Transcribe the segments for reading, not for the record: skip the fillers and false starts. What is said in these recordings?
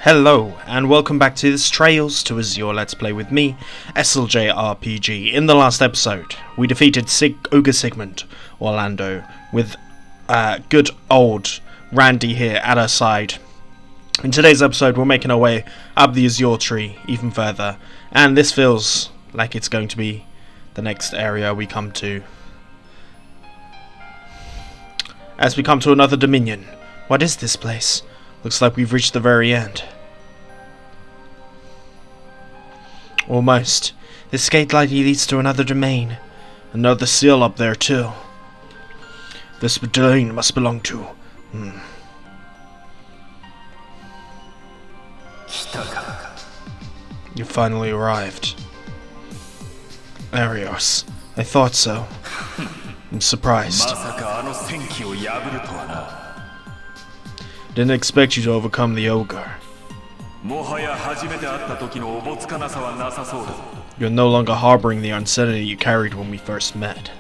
Hello, and welcome back to this Trails to Azure Let's Play with me, SLJ RPG. In the last episode, we defeated Ogre Sigmund, Orlando, with good old Randy here at our side. In today's episode, we're making our way up the Azure tree even further, and this feels like it's going to be the next area we come to. As we come to another dominion. What is this place? Looks like we've reached the very end. Almost. This gate likely leads to another domain. Another seal up there too. This domain must belong to... You finally arrived. Arios. I thought so. I'm surprised. Didn't expect you to overcome the ogre. You're no longer harboring the uncertainty you carried when we first met.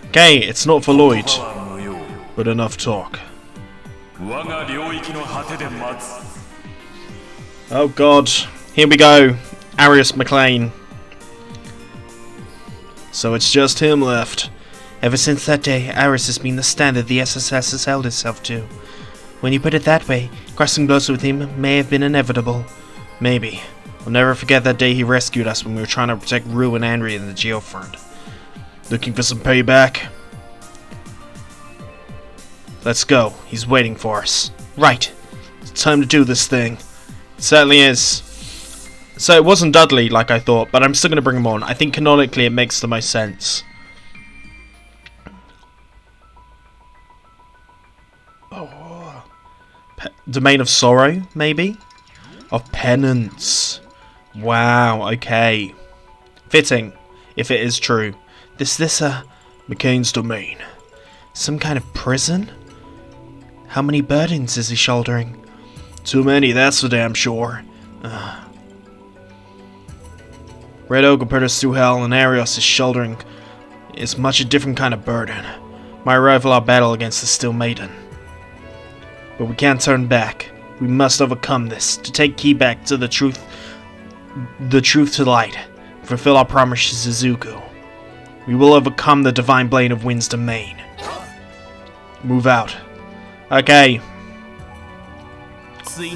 Okay, it's not for Lloyd, but enough talk. Oh god, here we go. Arios Maclaine. So it's just him left. Ever since that day, Arios has been the standard the SSS has held itself to. When you put it that way, crossing blows with him may have been inevitable. Maybe. I'll never forget that day he rescued us when we were trying to protect Rue and Henry in the Geofront. Looking for some payback? Let's go. He's waiting for us. Right. It's time to do this thing. It certainly is. So it wasn't Dudley like I thought, but I'm still going to bring him on. I think canonically it makes the most sense. Domain of Sorrow, maybe? Of Penance. Wow, okay. Fitting, if it is true. This McCain's domain. Some kind of prison? How many burdens is he shouldering? Too many, that's for damn sure. Red Ogre put us through hell, and Arios is shouldering is much a different kind of burden. My rival our battle against the Still Maiden. But we can't turn back. We must overcome this, to take key back to the truth to light, and fulfill our promise to Suzuku. We will overcome the divine blade of Wind's domain. Move out. Okay. The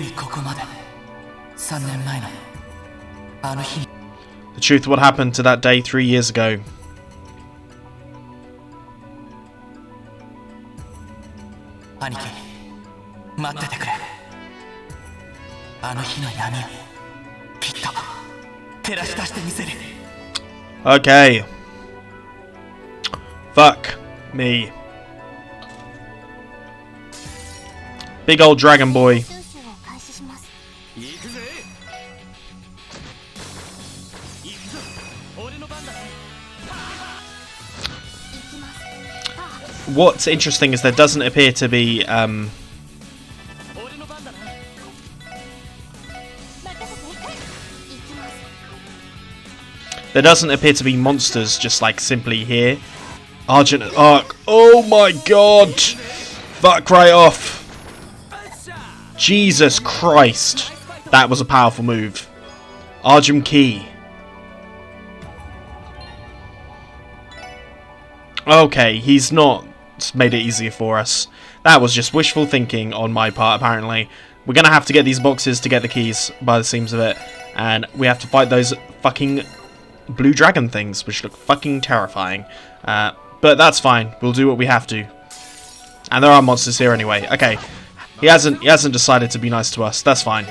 truth of what happened to that day 3 years ago. Okay. Fuck me. Big old dragon boy. What's interesting is there doesn't appear to be monsters just like simply here. Argent Arc. Oh my god! Fuck right off. Jesus Christ. That was a powerful move. Argent Key. Okay, he's not made it easier for us. That was just wishful thinking on my part, apparently. We're gonna have to get these boxes to get the keys, by the seams of it. And we have to fight those fucking blue dragon things, which look fucking terrifying. But that's fine. We'll do what we have to. And there are monsters here anyway. Okay. He hasn't decided to be nice to us. That's fine.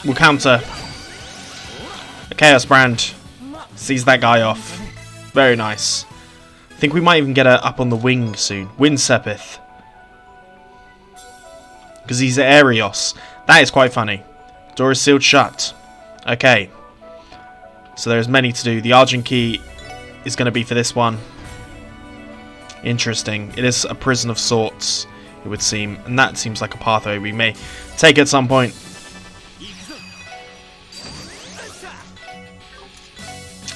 We'll counter. The Chaos Brand sees that guy off. Very nice. I think we might even get her up on the wing soon. Wind Sepith. Because he's Arios. That is quite funny. Door is sealed shut. Okay. So there's many to do. The Argent Key is going to be for this one. Interesting. It is a prison of sorts, it would seem. And that seems like a pathway we may take at some point.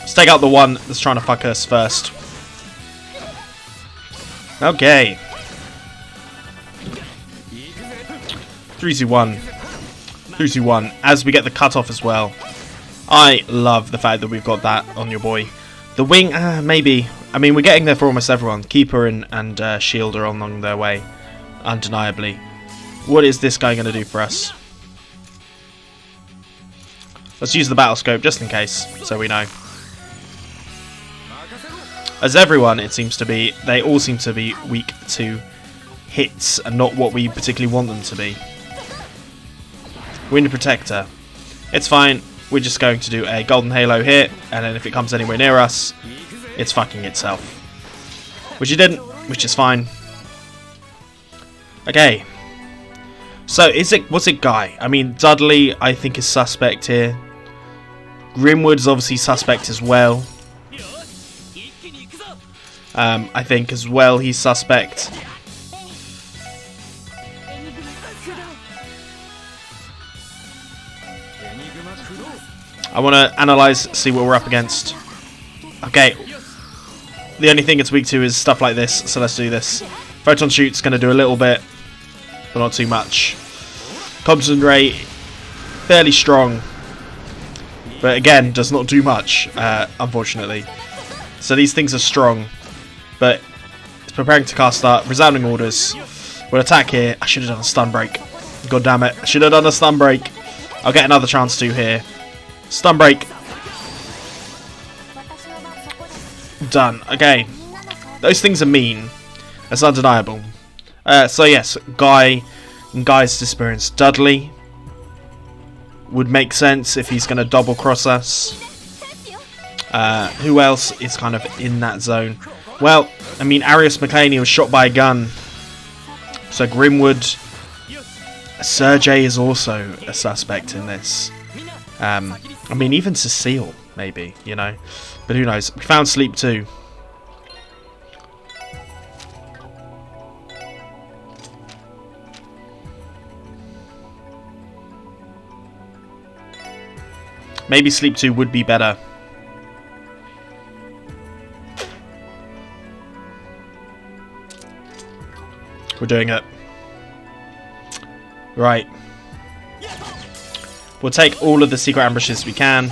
Let's take out the one that's trying to fuck us first. Okay. 3-2-1. 3-2-1. As we get the cutoff as well. I love the fact that we've got that on your boy. The wing, maybe. I mean, we're getting there for almost everyone. Keeper and Shield are along their way. Undeniably. What is this guy going to do for us? Let's use the battle scope just in case, so we know. As everyone, it seems to be, they all seem to be weak to hits and not what we particularly want them to be. Wind Protector. It's fine. We're just going to do a Golden Halo hit, and then if it comes anywhere near us, it's fucking itself. Which it didn't, which is fine. Okay. So, was it Guy? I mean, Dudley, I think, is suspect here. Grimwood's obviously suspect as well. I think as well he's suspect. I want to analyse, see what we're up against. Okay. The only thing it's weak to is stuff like this, so let's do this. Photon Shoot's going to do a little bit, but not too much. Concentrate, fairly strong, but again, does not do much, unfortunately. So these things are strong, but it's preparing to cast start. Resounding Orders. We'll attack here. I should have done a stun break. God damn it. I should have done a stun break. I'll get another chance to here. Stun break. Done. Okay. Those things are mean. That's undeniable. So yes, Guy and Guy's disappearance. Dudley would make sense if he's going to double cross us. Who else is kind of in that zone? Well, I mean, Arios Maclaine was shot by a gun. So Grimwood. Sergey is also a suspect in this. I mean, even Cecile, maybe, you know. But who knows? We found Sleep too. Maybe Sleep 2 would be better. We're doing it. Right. We'll take all of the secret ambushes we can.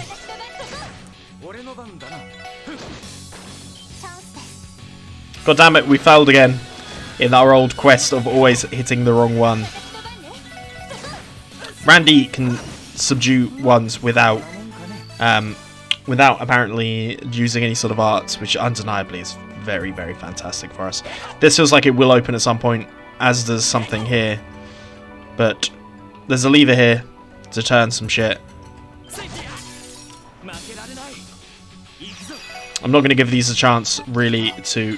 God damn it, we failed again in our old quest of always hitting the wrong one. Randy can subdue ones without apparently using any sort of arts, which undeniably is very, very fantastic for us. This feels like it will open at some point, as does something here. But there's a lever here to turn some shit. I'm not going to give these a chance, really, to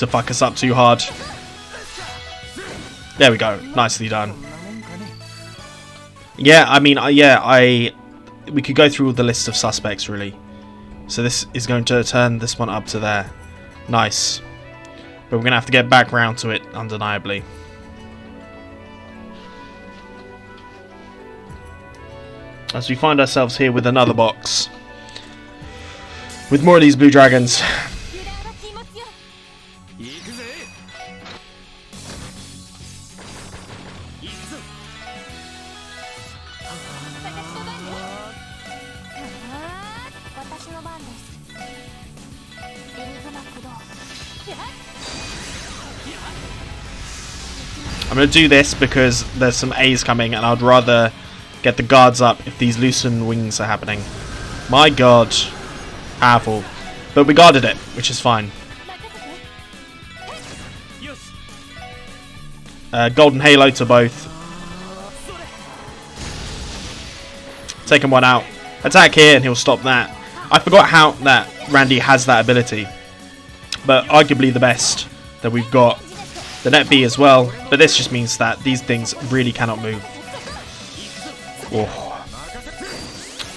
fuck us up too hard. There we go. Nicely done. Yeah, I mean, we could go through all the list of suspects, really. So this is going to turn this one up to there. Nice. But we're going to have to get back round to it, undeniably. As we find ourselves here with another box. With more of these blue dragons. I'm going to do this because there's some A's coming and I'd rather get the guards up if these loosened wings are happening. My god. Powerful. But we guarded it, which is fine. Golden Halo to both. Taking one out. Attack here and he'll stop that. I forgot how that Randy has that ability. But arguably the best that we've got. The net B as well. But this just means that these things really cannot move. Oh.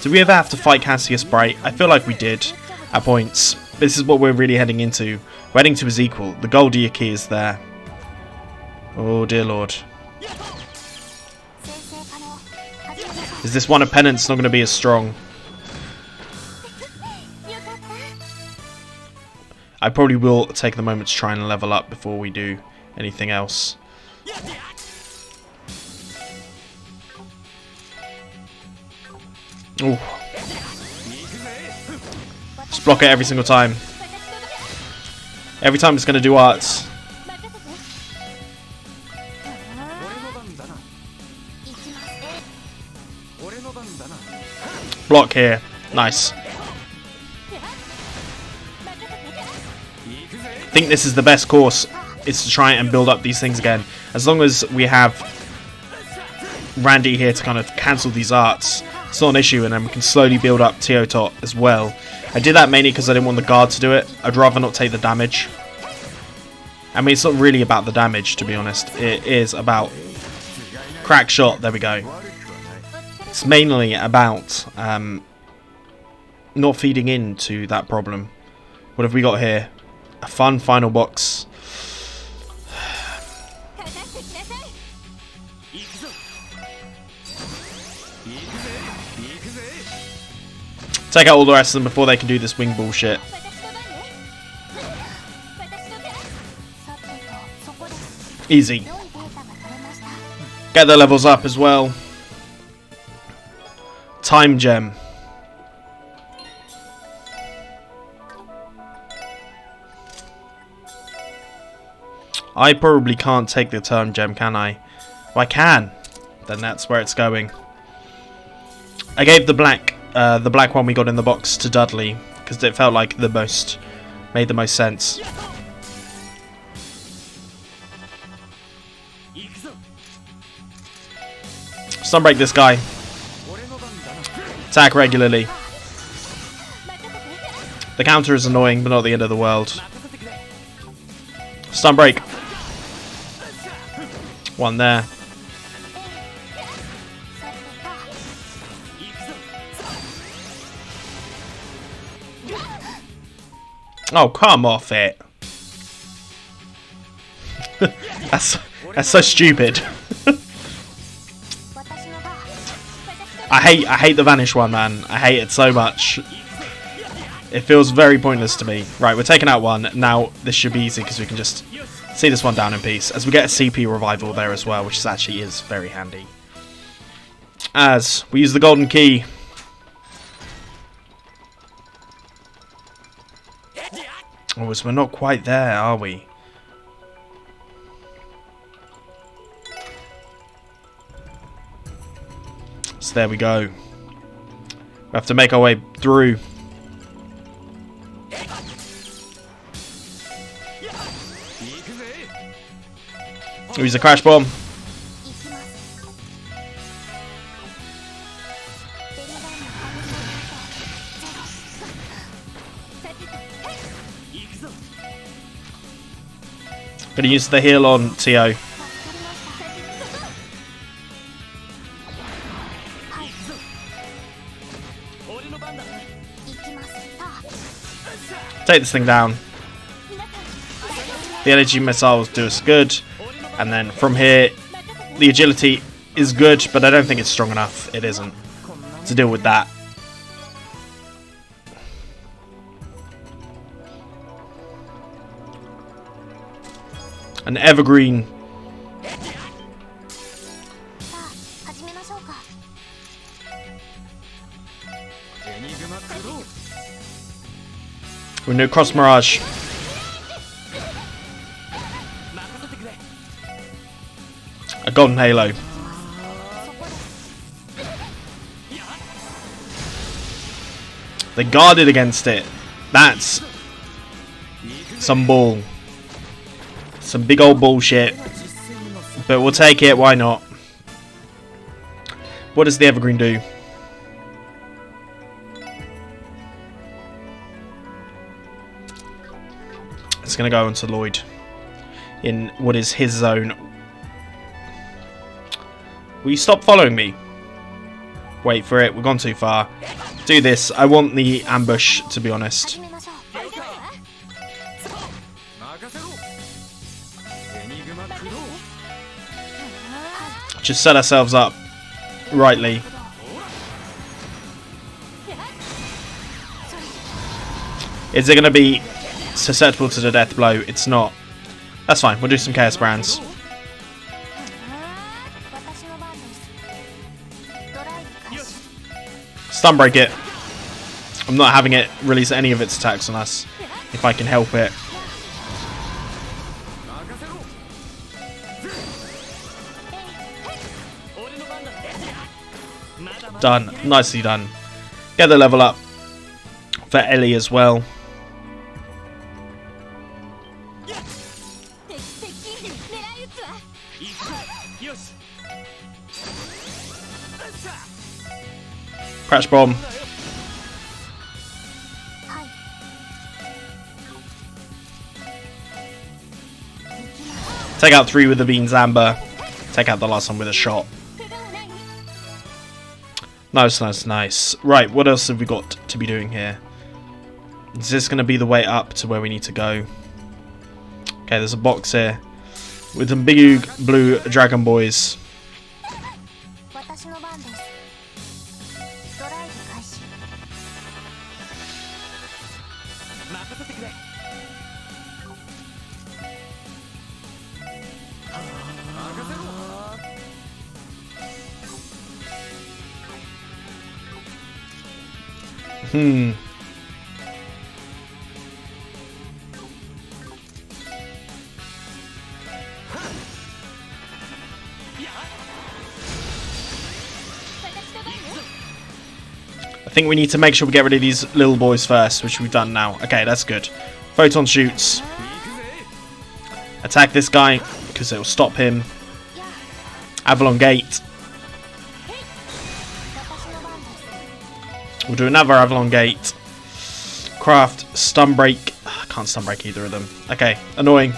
Do we ever have to fight Cassius Bright? I feel like we did at points. This is what we're really heading into. We're heading to his equal. The Goldia key is there. Oh dear lord. Is this one of Penance not going to be as strong? I probably will take the moment to try and level up before we do anything else. Ooh. Just block it every single time. Every time it's going to do arts. Block here. Nice. I think this is the best course, is to try and build up these things again. As long as we have Randy here to kind of cancel these arts, it's not an issue, and then we can slowly build up Teotot as well. I did that mainly because I didn't want the guard to do it. I'd rather not take the damage. I mean, it's not really about the damage, to be honest. It is about crack shot. There we go. It's mainly about not feeding into that problem. What have we got here? A fun final box. Take out all the rest of them before they can do this wing bullshit. Easy. Get their levels up as well. Time gem. I probably can't take the time gem, can I? Well, I can. Then that's where it's going. I gave the black one we got in the box to Dudley because it felt like made the most sense. Sunbreak this guy. Attack regularly. The counter is annoying, but not the end of the world. Sunbreak. One there. Oh, come off it. That's so stupid. I hate the vanish one, man. I hate it so much. It feels very pointless to me. Right, we're taking out one. Now this should be easy because we can just see this one down in peace. As we get a CP revival there as well, which actually is very handy. As we use the golden key. Oh, so we're not quite there, are we? So there we go. We have to make our way through. Use a crash bomb. Gonna use the heal on Tio. Take this thing down. The energy missiles do us good. And then from here, the agility is good, but I don't think it's strong enough. It isn't. To deal with that. An evergreen. We know Cross Mirage. A golden halo. They guarded against it. That's some bull. Some big old bullshit. But we'll take it, why not? What does the evergreen do? It's going to go onto Lloyd. In what is his zone. Will you stop following me? Wait for it, we've gone too far. Do this, I want the ambush, to be honest. Just set ourselves up rightly. Is it going to be susceptible to the death blow. It's not. That's fine. We'll do some Chaos Brands. Stun break it. I'm not having it release any of its attacks on us, if I can help it. Done. Nicely done. Get the level up for Ellie as well. Crash bomb. Take out 3 with the Beans Amber. Take out the last one with a shot. Nice, nice, nice. Right, what else have we got to be doing here? Is this going to be the way up to where we need to go? Okay, there's a box here with some big blue dragon boys. I think we need to make sure we get rid of these little boys first, which we've done now. Okay, that's good. Photon shoots. Attack this guy, because it will stop him. Avalon Gate. We'll do another Avalon Gate. Craft, Stun Break. I can't Stun Break either of them. Okay, annoying.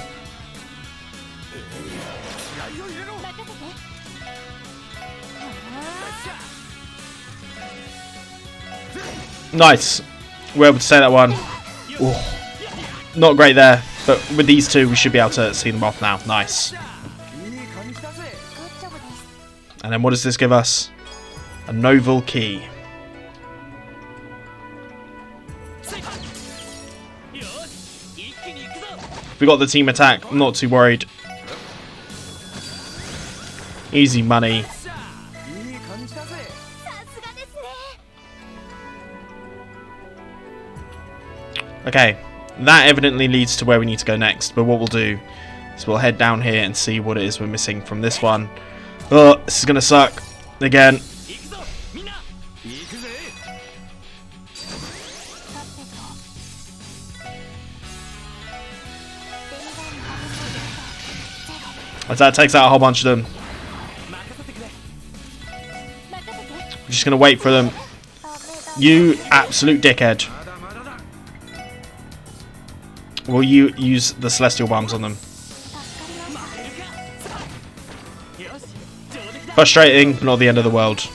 Nice. We're able to say that one. Ooh. Not great there, but with these two we should be able to see them off now. Nice. And then what does this give us? A Novel Key. We got the team attack, I'm not too worried. Easy money. Okay, that evidently leads to where we need to go next, but what we'll do is we'll head down here and see what it is we're missing from this one. Oh, this is gonna suck again. As that takes out a whole bunch of them. We're just gonna wait for them. You absolute dickhead. Will you use the Celestial Bombs on them? Frustrating, but not the end of the world.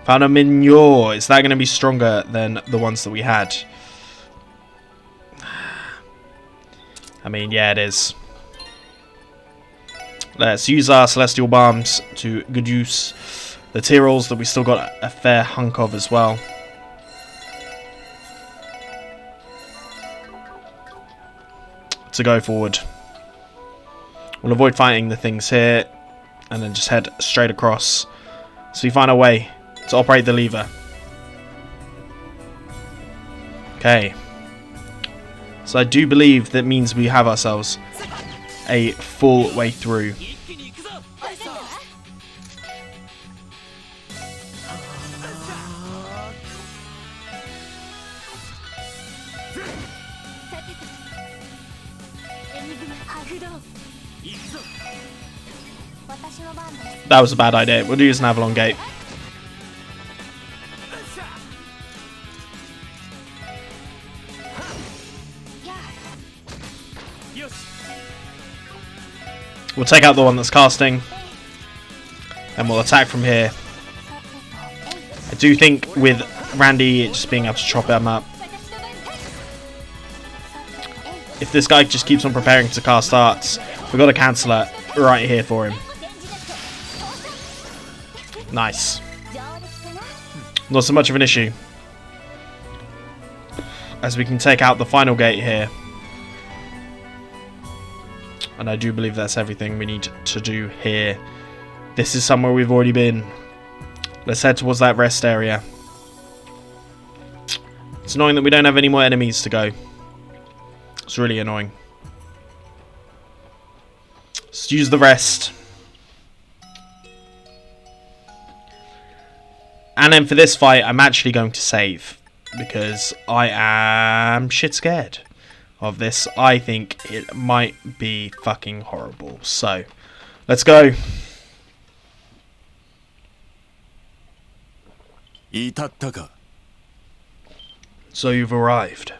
Found a Minor. Is that going to be stronger than the ones that we had? I mean, yeah, it is. Let's use our Celestial Bombs to good use. The Tyrrells that we still got a fair hunk of as well. To go forward. We'll avoid fighting the things here and then just head straight across so we find a way to operate the lever. Okay, so I do believe that means we have ourselves a full way through. That was a bad idea. We'll use an Avalon Gate. We'll take out the one that's casting. And we'll attack from here. I do think with Randy just being able to chop him up. If this guy just keeps on preparing to cast arts, we've got a canceller right here for him. Nice. Not so much of an issue. as we can take out the final gate here. And I do believe that's everything we need to do here. This is somewhere we've already been. Let's head towards that rest area. It's annoying that we don't have any more enemies to go. It's really annoying. Let's use the rest. And then for this fight, I'm actually going to save. Because I am shit scared of this. I think it might be fucking horrible. So, let's go. So you've arrived.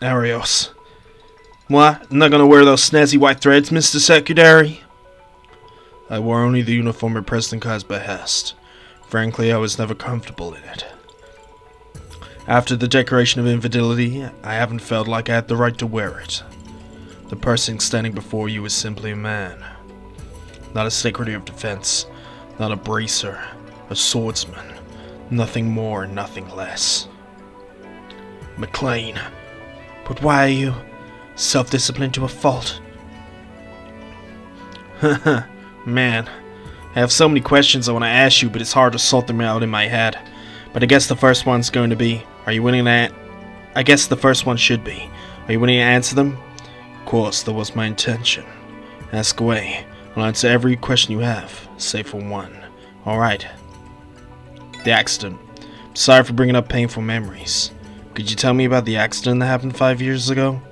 Arios. What? Not gonna wear those snazzy white threads, Mr. Secretary? I wore only the uniform at President Kai's behest. Frankly, I was never comfortable in it. After the Declaration of Infidelity, I haven't felt like I had the right to wear it. The person standing before you is simply a man. Not a Secretary of Defense, not a bracer, a swordsman. Nothing more and nothing less. Maclaine. But why are you self-disciplined to a fault? Haha, man. I have so many questions I want to ask you, but it's hard to sort them out in my head. But I guess the first one's going to be, are you willing to I guess the first one should be, are you willing to answer them? Of course, that was my intention. Ask away. I'll answer every question you have, save for one. Alright. The accident. I'm sorry for bringing up painful memories. Could you tell me about the accident that happened 5 years ago?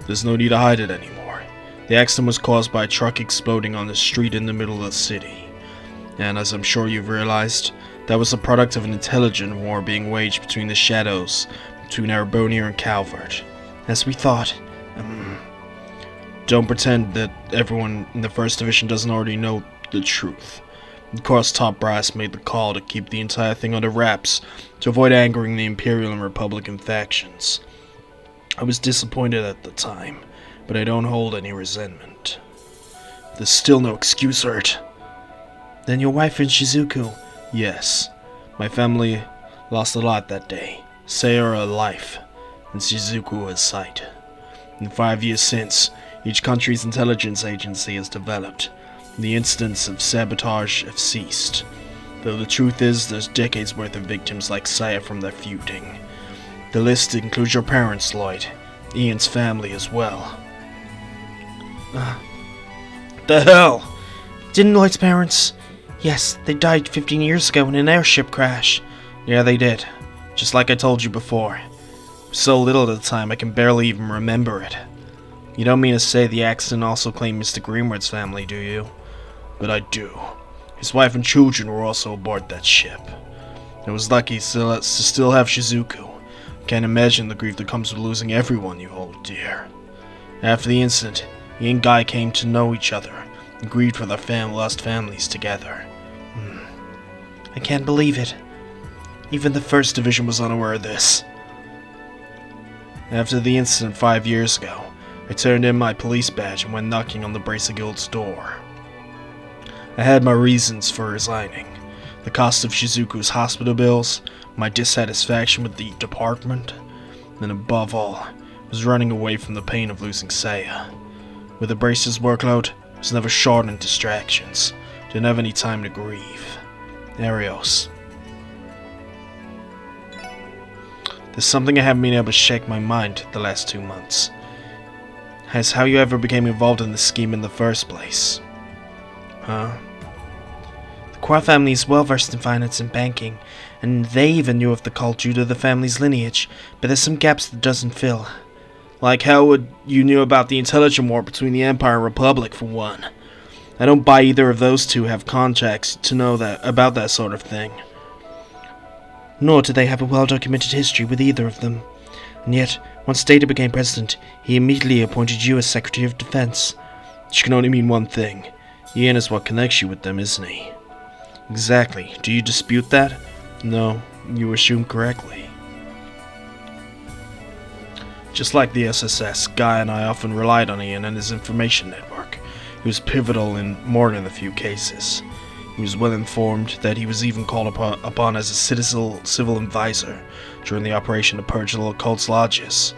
There's no need to hide it anymore. The accident was caused by a truck exploding on the street in the middle of the city. And as I'm sure you've realized, that was a product of an intelligent war being waged between the shadows, between Arabonia and Calvard. As we thought. Don't pretend that everyone in the First Division doesn't already know the truth. Of course, top brass made the call to keep the entire thing under wraps, to avoid angering the Imperial and Republican factions. I was disappointed at the time, but I don't hold any resentment. There's still no excuse, Ert. Then your wife and Shizuku? Yes. My family lost a lot that day. Sayora a life, and Shizuku a sight. In 5 years since, each country's intelligence agency has developed. The incidents of sabotage have ceased. Though the truth is, there's decades worth of victims like Saya from their feuding. The list includes your parents, Lloyd. Ian's family as well. The hell? Didn't Lloyd's parents? Yes, they died 15 years ago in an airship crash. Yeah, they did. Just like I told you before. So little at the time I can barely even remember it. You don't mean to say the accident also claimed Mr. Greenwood's family, do you? But I do. His wife and children were also aboard that ship. I was lucky to still have Shizuku. Can't imagine the grief that comes with losing everyone you hold dear. After the incident, he and Guy came to know each other and grieved with our lost families together. I can't believe it. Even the First Division was unaware of this. After the incident 5 years ago, I turned in my police badge and went knocking on the Bracer Guild's door. I had my reasons for resigning. The cost of Shizuku's hospital bills, my dissatisfaction with the department, and above all, was running away from the pain of losing Saya. With the Bracer's workload, I was never short on distractions. Didn't have any time to grieve. Arios. There's something I haven't been able to shake my mind the last 2 months. As how you ever became involved in the scheme in the first place. Huh? The Qua family is well versed in finance and banking, and they even knew of the cult due to the family's lineage, but there's some gaps that doesn't fill. Like how would you knew about the intelligent war between the Empire and Republic, for one? I don't buy either of those two have contacts to know about that sort of thing. Nor do they have a well-documented history with either of them. And yet, once Data became president, he immediately appointed you as Secretary of Defense. Which can only mean one thing. Ian is what connects you with them, isn't he? Exactly. Do you dispute that? No, you assume correctly. Just like the SSS, Guy and I often relied on Ian and his information network. He was pivotal in more than a few cases. He was well informed that he was even called upon as a civil advisor during the operation to purge the cult's lodges.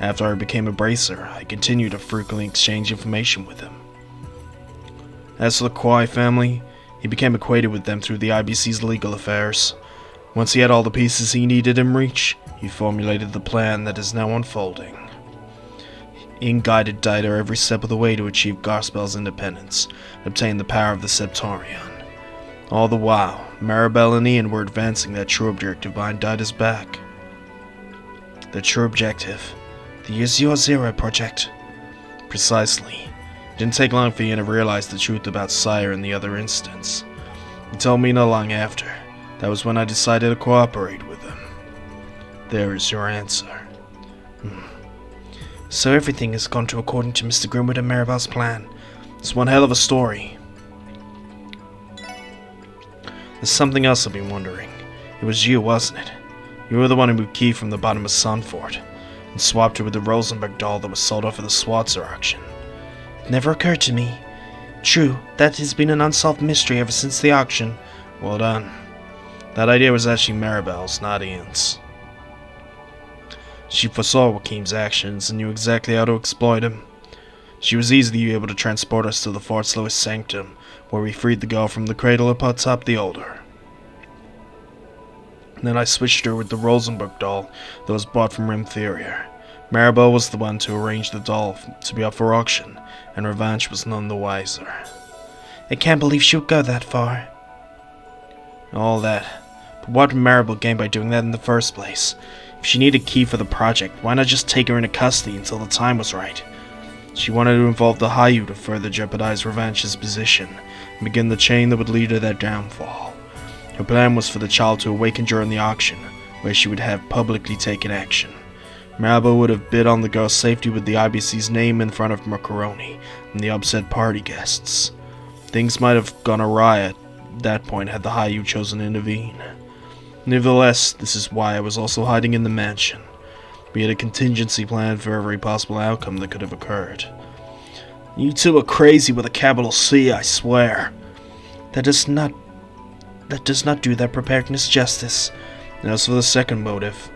After I became a bracer, I continued to frequently exchange information with him. As for the Kwai family, he became acquainted with them through the IBC's legal affairs. Once he had all the pieces he needed in reach, he formulated the plan that is now unfolding. Ian guided Dieter every step of the way to achieve Crossbell's independence and obtain the power of the Septorion. All the while, Maribel and Ian were advancing that true objective behind Dieter's back. The true objective. The Azure Zero project. Precisely. It didn't take long for Ian to realize the truth about Sire in the other instance. He told me not long after. That was when I decided to cooperate with him. There is your answer. So everything has gone to according to Mr. Grimwood and Maribel's plan. It's one hell of a story. There's something else I've been wondering. It was you, wasn't it? You were the one who moved Key from the bottom of Sunfort and swapped her with the Rosenberg doll that was sold off at the Swatzer auction. It never occurred to me. True, that has been an unsolved mystery ever since the auction. Well done. That idea was actually Maribel's, not Ian's. She foresaw Joachim's actions and knew exactly how to exploit him. She was easily able to transport us to the fort's lowest sanctum, where we freed the girl from the cradle atop the altar. Then I switched her with the Rosenberg doll that was bought from Inferior. Maribel was the one to arrange the doll to be up for auction, and Revanche was none the wiser. I can't believe she would go that far. All that. But what would Maribel gain by doing that in the first place? If she needed Key for the project, why not just take her into custody until the time was right? She wanted to involve the Hayu to further jeopardize Revanche's position and begin the chain that would lead to their downfall. Her plan was for the child to awaken during the auction, where she would have publicly taken action. Maribel would have bid on the girl's safety with the IBC's name in front of Macaroni and the upset party guests. Things might have gone awry at that point had the Hayu chosen to intervene. Nevertheless, this is why I was also hiding in the mansion. We had a contingency plan for every possible outcome that could have occurred. You two are crazy with a capital C, I swear. That does not do their preparedness justice. As for the second motive,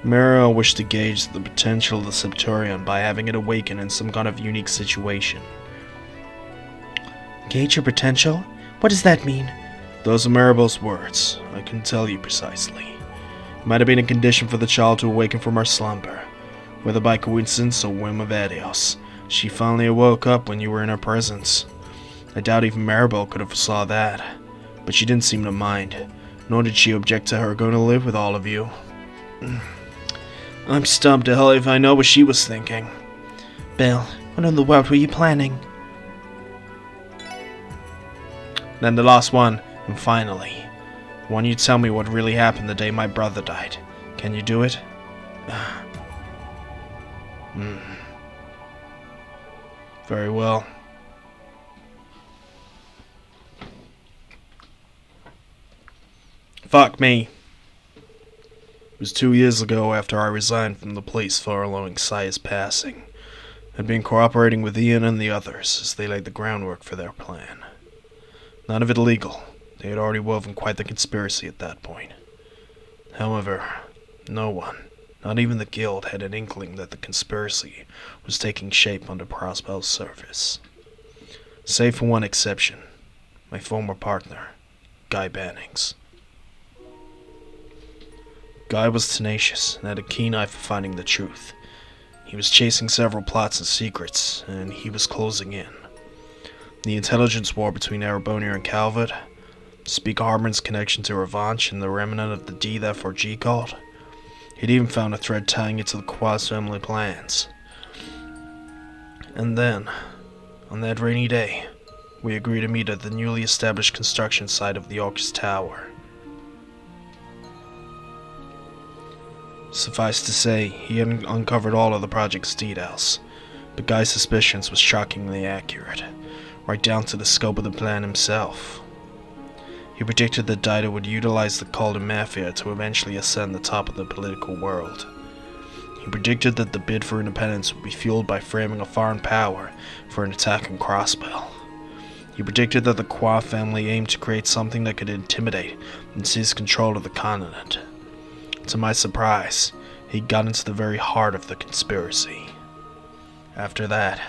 Muriel wished to gauge the potential of the Septorion by having it awaken in some kind of unique situation. Gauge your potential? What does that mean? Those are Maribel's words. I couldn't tell you precisely. It might have been a condition for the child to awaken from her slumber, whether by coincidence or whim of Arios. She finally awoke up when you were in her presence. I doubt even Maribel could have foresaw that, but she didn't seem to mind, nor did she object to her going to live with all of you. I'm stumped to hell if I know what she was thinking. Bill, what in the world were you planning? Then the last one, and finally, I want you to tell me what really happened the day my brother died. Can you do it? Very well. Fuck me. It was 2 years ago after I resigned from the police following Sia's passing. I'd been cooperating with Ian and the others as they laid the groundwork for their plan. None of it illegal. They had already woven quite the conspiracy at that point. However, no one, not even the guild, had an inkling that the conspiracy was taking shape under Crossbell's surface. Save for one exception, my former partner, Guy Bannings. Guy was tenacious and had a keen eye for finding the truth. He was chasing several plots and secrets, and he was closing in. The intelligence war between Arabonia and Calvard, Speaker Hartmann's connection to Revanche and the remnant of the D-4G cult. He'd even found a thread tying it to the Quas family plans. And then, on that rainy day, we agreed to meet at the newly established construction site of the Orcus Tower. Suffice to say, he had uncovered all of the project's details, but Guy's suspicions was shockingly accurate, right down to the scope of the plan himself. He predicted that Dieter would utilize the cult and mafia to eventually ascend the top of the political world. He predicted that the bid for independence would be fueled by framing a foreign power for an attack on Crossbell. He predicted that the Qua family aimed to create something that could intimidate and seize control of the continent. To my surprise, he got into the very heart of the conspiracy. After that,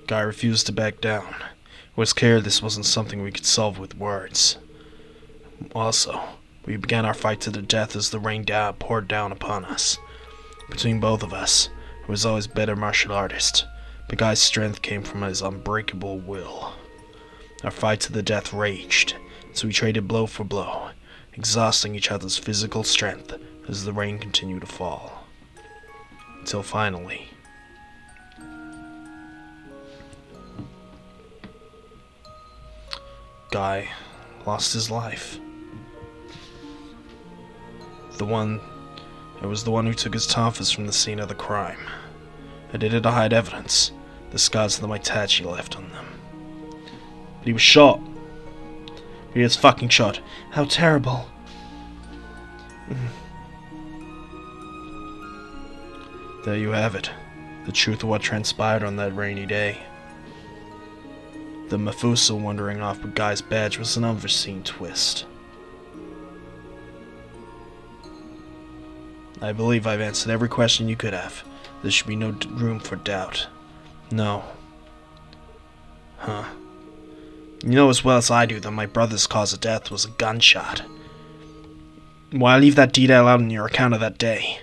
Guy refused to back down. It was clear this wasn't something we could solve with words. Also, we began our fight to the death as the rain poured down upon us. Between both of us, I was always better martial artist, but Guy's strength came from his unbreakable will. Our fight to the death raged, so we traded blow for blow, exhausting each other's physical strength as the rain continued to fall. Until finally, Guy lost his life. It was the one who took his Tonfas from the scene of the crime. I did it to hide evidence, the scars of the Maitachi left on them. But he was shot. He was fucking shot. How terrible. There you have it. The truth of what transpired on that rainy day. The Mafusa wandering off with Guy's badge was an unforeseen twist. I believe I've answered every question you could have. There should be no room for doubt. No. Huh. You know as well as I do that my brother's cause of death was a gunshot. Why leave that detail out in your account of that day?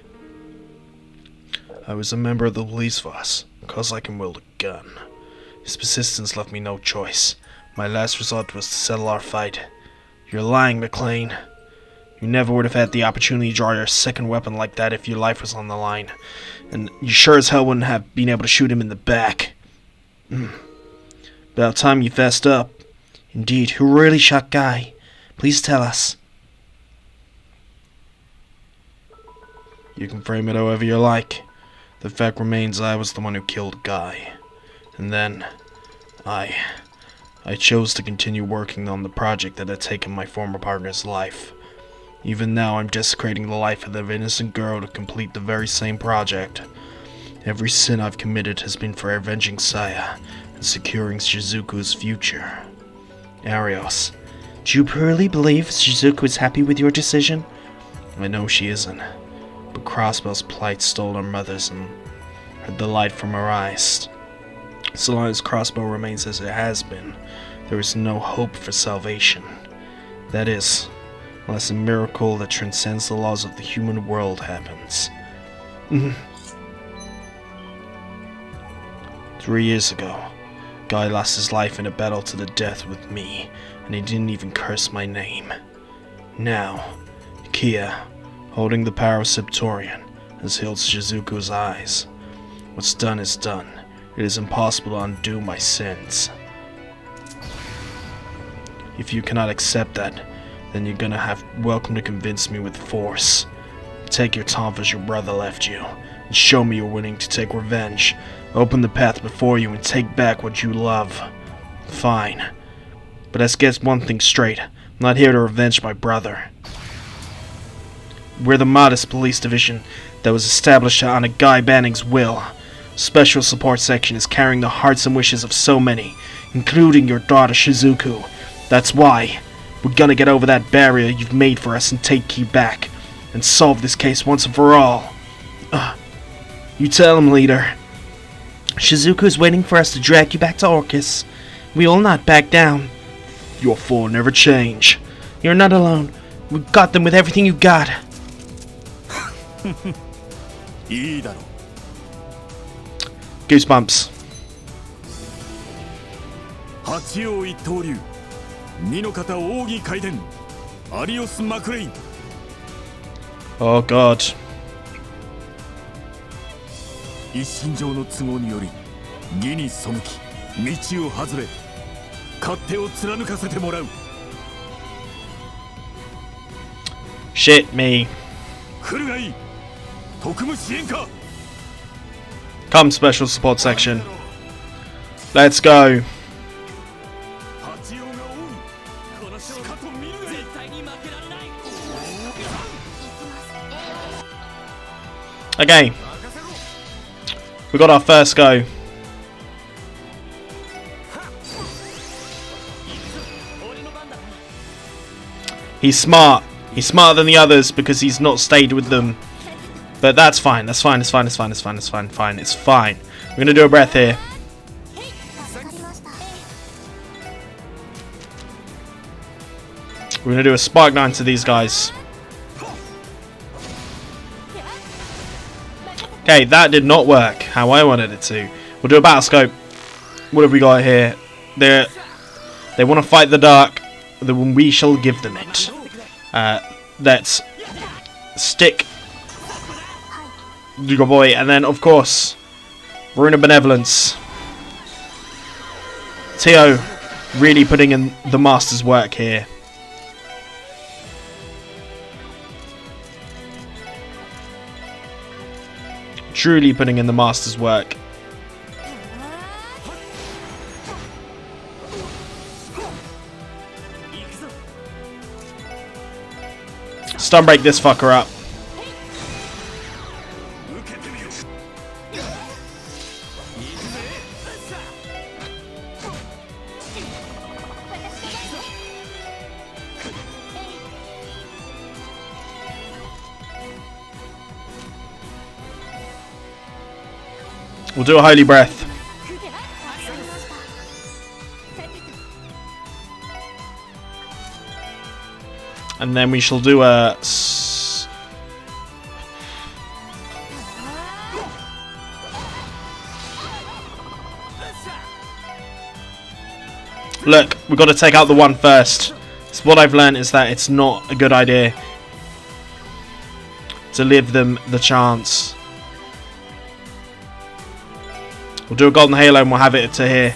I was a member of the police force, because I can wield a gun. His persistence left me no choice. My last resort was to settle our fight. You're lying, Maclaine. You never would have had the opportunity to draw your second weapon like that if your life was on the line. And you sure as hell wouldn't have been able to shoot him in the back. About time you fessed up. Indeed, who really shot Guy? Please tell us. You can frame it however you like. The fact remains I was the one who killed Guy. And then, I chose to continue working on the project that had taken my former partner's life. Even now I'm desecrating the life of the innocent girl to complete the very same project. Every sin I've committed has been for avenging Saya and securing Shizuku's future. Arios, do you really believe Shizuku is happy with your decision? I know she isn't, but Crossbell's plight stole her mother's and the light from her eyes. So long as Crossbell remains as it has been, there is no hope for salvation. That is, unless a miracle that transcends the laws of the human world happens. 3 years ago, Guy lost his life in a battle to the death with me, and he didn't even curse my name. Now, Kia, holding the power of Septorian, has healed Shizuku's eyes. What's done is done. It is impossible to undo my sins. If you cannot accept that, then you're gonna have welcome to convince me with force. Take your Tonf as your brother left you, and show me you're willing to take revenge. Open the path before you and take back what you love. Fine. But let's get one thing straight. I'm not here to revenge my brother. We're the modest police division that was established to honor Guy Bannings' will. Special support section is carrying the hearts and wishes of so many, including your daughter Shizuku. That's why we're gonna get over that barrier you've made for us and take you back, and solve this case once and for all. You tell him, leader. Shizuku is waiting for us to drag you back to Orcus. We will not back down. Your four never change. You're not alone. We got them with everything you got. Goosebumps. Oh god. 一身上の都合により義に背き道を外れ勝手を貫かせてもらう Shit me. 来るがいい特務支援課 Come special support section. Let's go. Okay. We got our first go. He's smart. He's smarter than the others because he's not stayed with them. But that's fine. That's fine. It's fine. It's fine. It's fine. It's fine. Fine. It's fine. We're gonna do a breath here. We're gonna do a Spark 9 to these guys. Okay, that did not work how I wanted it to. We'll do a battle scope. What have we got here? They want to fight the dark. Then we shall give them it. Let's stick your boy, and then of course, Rune of Benevolence. Tio really putting in the master's work here. Truly putting in the master's work. Stun break this fucker up. We'll do a Holy Breath. And then we shall do a... Look, we've got to take out the one first. So what I've learned is that it's not a good idea to leave them the chance. We'll do a Golden Halo and we'll have it to here.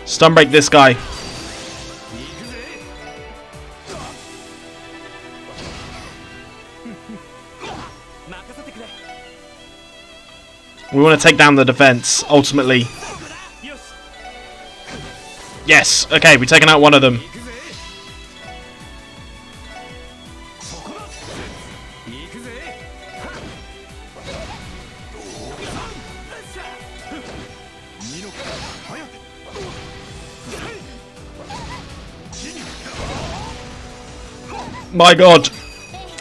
Stun break this guy. We want to take down the defense, ultimately. Yes, okay, we've taken out one of them. My god,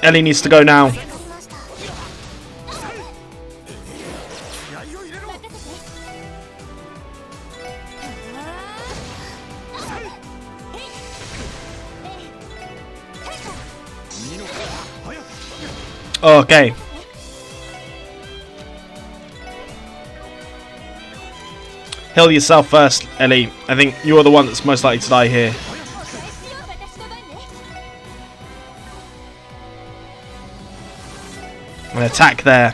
Ellie needs to go now. Okay. Heal yourself first, Ellie. I think you're the one that's most likely to die here. An attack there.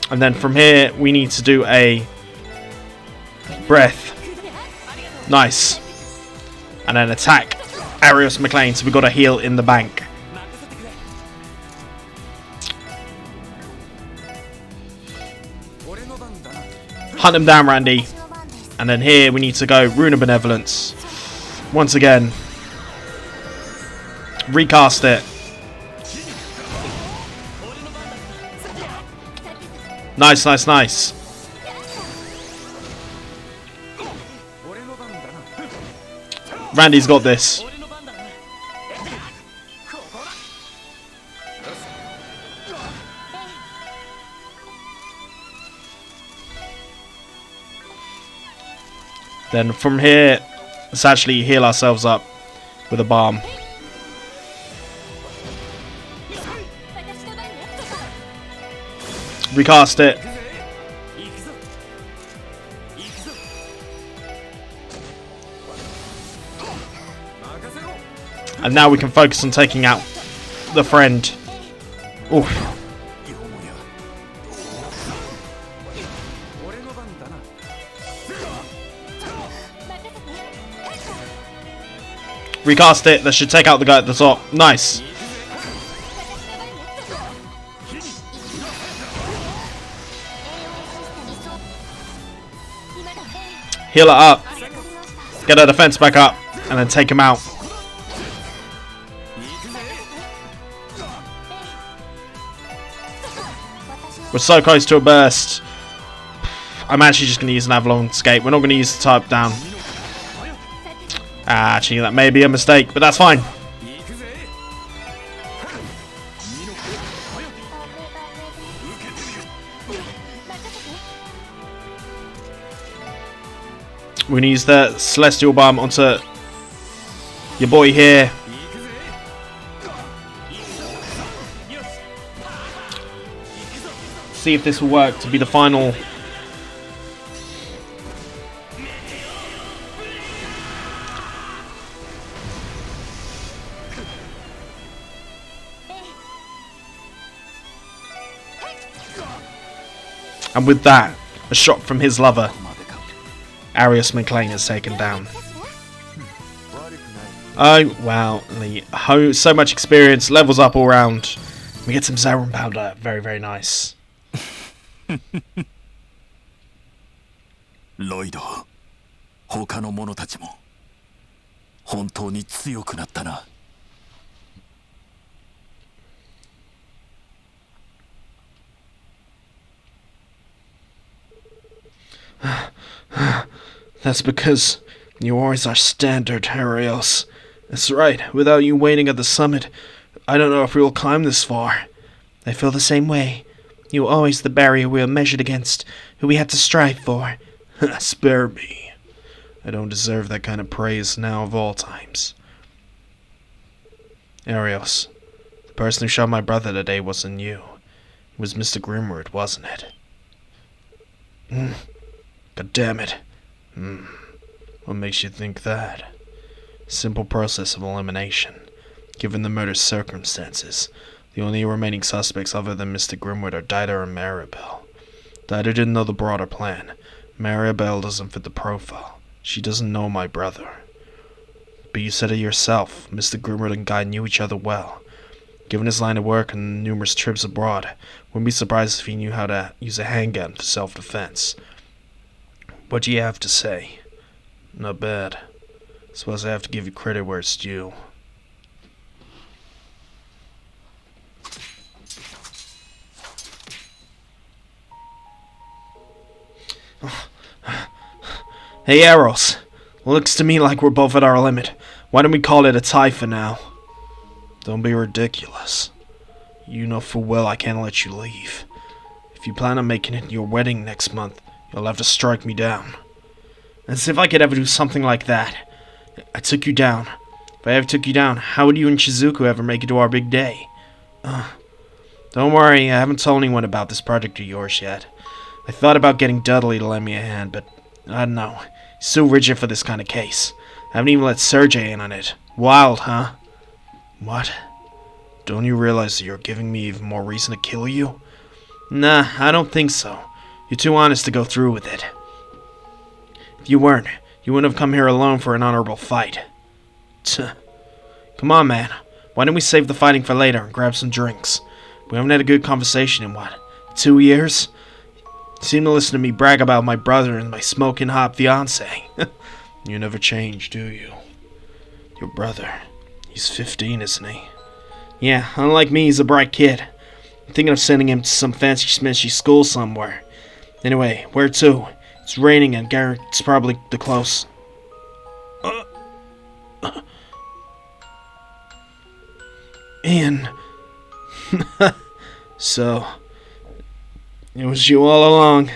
And then from here, we need to do a breath. Nice. And then attack Arios Maclaine, so we've got a heal in the bank. Hunt him down, Randy. And then here, we need to go Rune of Benevolence. Once again. Recast it. Nice, nice, nice. Randy's got this. Then from here, let's actually heal ourselves up with a balm. Recast it. And now we can focus on taking out the friend. Oof. Recast it. That should take out the guy at the top. Nice. Heal her up. Get her defense back up. And then take him out. We're so close to a burst. I'm actually just going to use an Avalon Escape. We're not going to use the type down. Actually, that may be a mistake, but that's fine. We're going to use the Celestial Bomb onto your boy here. See if this will work to be the final. And with that, a shot from his lover, Arios Maclaine is taken down. Oh, wow. So much experience, levels up all round. We get some Zemuria powder. Very, very nice. ロイド、他の者たちも本当に強くなったな。That's because you always are standard, Arios. That's right. Without you waiting at the summit, I don't know if we will climb this far. I feel the same way. You were always the barrier we were measured against, who we had to strive for. Spare me. I don't deserve that kind of praise now of all times. Arios, the person who shot my brother today wasn't you. It was Mr. Grimward, wasn't it? God damn it. What makes you think that? Simple process of elimination. Given the murder's circumstances, the only remaining suspects other than Mr. Grimward are Dida and Maribel. Dida didn't know the broader plan. Maribel doesn't fit the profile. She doesn't know my brother. But you said it yourself. Mr. Grimward and Guy knew each other well. Given his line of work and numerous trips abroad, wouldn't be surprised if he knew how to use a handgun for self-defense. What do you have to say? Not bad. Suppose I have to give you credit where it's due. Hey, Arios. Looks to me like we're both at our limit. Why don't we call it a tie for now? Don't be ridiculous. You know full well I can't let you leave. If you plan on making it your wedding next month, you'll have to strike me down. As if I could ever do something like that. I took you down. If I ever took you down, how would you and Shizuku ever make it to our big day? Don't worry, I haven't told anyone about this project of yours yet. I thought about getting Dudley to lend me a hand, but I don't know. He's so rigid for this kind of case. I haven't even let Sergei in on it. Wild, huh? What? Don't you realize that you're giving me even more reason to kill you? Nah, I don't think so. You're too honest to go through with it. If you weren't, you wouldn't have come here alone for an honorable fight. Tuh. Come on, man. Why don't we save the fighting for later and grab some drinks? We haven't had a good conversation in, 2 years? You seem to listen to me brag about my brother and my smoking hot fiancé. You never change, do you? Your brother, he's 15, isn't he? Yeah, unlike me, he's a bright kid. I'm thinking of sending him to some fancy-smashy school somewhere. Anyway, where to? It's raining and Garrett's probably the close. Ian. So, it was you all along.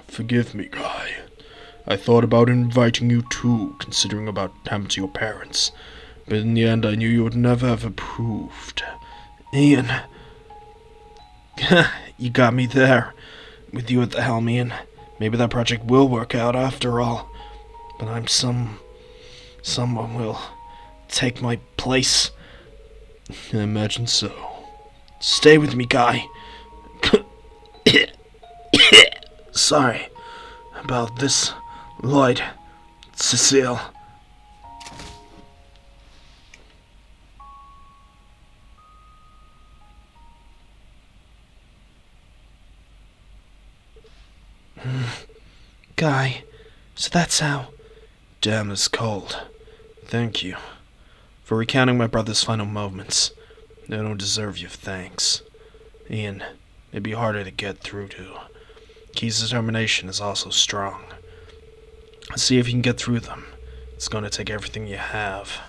Forgive me, Guy. I thought about inviting you too, considering about what happened to your parents. But in the end, I knew you would never have approved. Ian. You got me there. With you at the helm, Ian. Maybe that project will work out after all. But I'm someone will take my place. I imagine so. Stay with me, Guy. Sorry. about this, Lloyd, Cecile. Guy, so that's how... Damn, it's cold. Thank you for recounting my brother's final moments. I don't deserve your thanks. Ian, it'd be harder to get through to. Key's determination is also strong. See if you can get through them. It's going to take everything you have.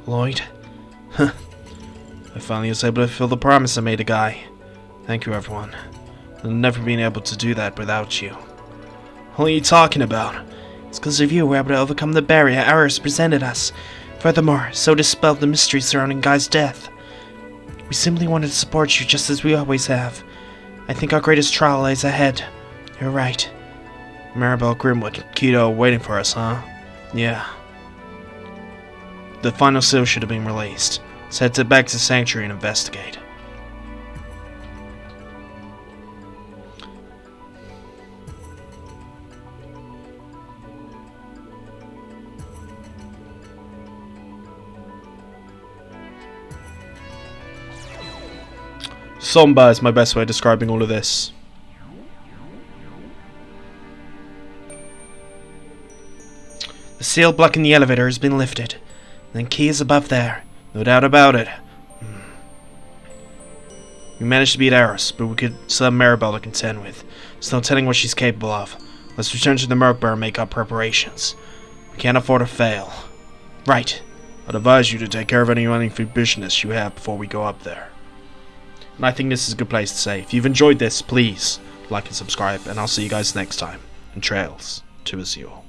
Lloyd? I finally was able to fulfill the promise I made a guy. Thank you, everyone. I've never been able to do that without you. What are you talking about? It's because of you we're able to overcome the barrier Arios presented us. Furthermore, so dispelled the mystery surrounding Guy's death. We simply wanted to support you just as we always have. I think our greatest trial lies ahead. You're right. Maribel, Grimwood, Keto waiting for us, huh? Yeah. The final seal should have been released. Let's head back to Sanctuary and investigate. Somber is my best way of describing all of this. The seal blocking the elevator has been lifted. The key is above there. No doubt about it. We managed to beat Arios, but we could still have Maribel to contend with. There's no telling what she's capable of. Let's return to the Merkbar and make our preparations. We can't afford to fail. Right. I'd advise you to take care of any unfinished business you have before we go up there. And I think this is a good place to say. If you've enjoyed this, please like and subscribe, and I'll see you guys next time. And trails to Azure.